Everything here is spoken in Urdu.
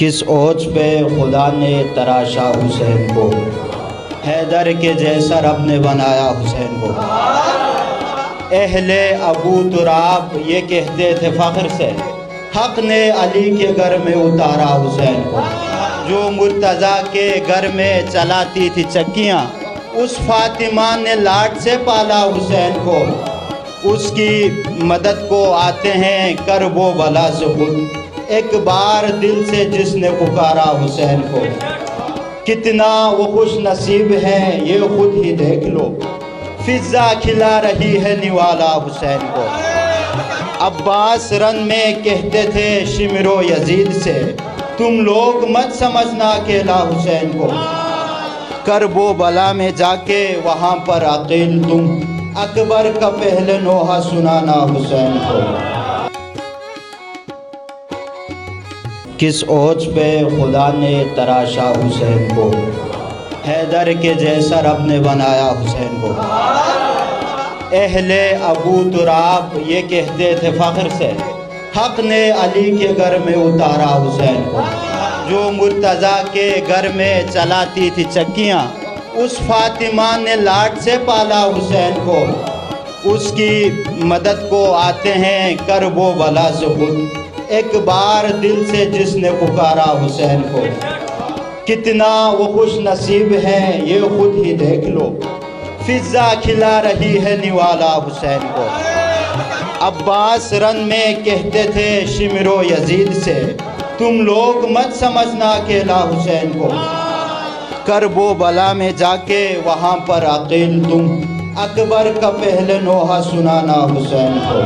کس اوج پہ خدا نے تراشا حسین کو، حیدر کے جیسا رب نے بنایا حسین کو۔ اہل ابو تراب یہ کہتے تھے فخر سے، حق نے علی کے گھر میں اتارا حسین کو۔ جو مرتضیٰ کے گھر میں چلاتی تھی چکیاں، اس فاطمہ نے لاٹ سے پالا حسین کو۔ اس کی مدد کو آتے ہیں کرب و بلا سے خود، ایک بار دل سے جس نے پکارا حسین کو۔ کتنا وہ خوش نصیب ہے یہ خود ہی دیکھ لو، فضا کھلا رہی ہے نوالا حسین کو۔ عباس رن میں کہتے تھے شمر و یزید سے، تم لوگ مت سمجھنا اکیلا حسین کو۔ کرب و بلا میں جا کے وہاں پر عقیل تم، اکبر کا پہلے نوحہ سنانا حسین کو۔ کس اوج پہ خدا نے تراشا حسین کو، حیدر کے جیسا رب نے بنایا حسین کو۔ اہل ابو تراب یہ کہتے تھے فخر سے، حق نے علی کے گھر میں اتارا حسین کو۔ جو مرتضیٰ کے گھر میں چلاتی تھی چکیاں، اس فاطمہ نے لاٹ سے پالا حسین کو۔ اس کی مدد کو آتے ہیں کرب و بلا سے خود، ایک بار دل سے جس نے پکارا حسین کو۔ کتنا وہ خوش نصیب ہے یہ خود ہی دیکھ لو، فضا کھلا رہی ہے نوالا حسین کو۔ عباس رن میں کہتے تھے شمر و یزید سے، تم لوگ مت سمجھنا اکیلا حسین کو۔ کرب و بلا میں جا کے وہاں پر عقیل تم، اکبر کا پہلے نوحہ سنانا حسین کو۔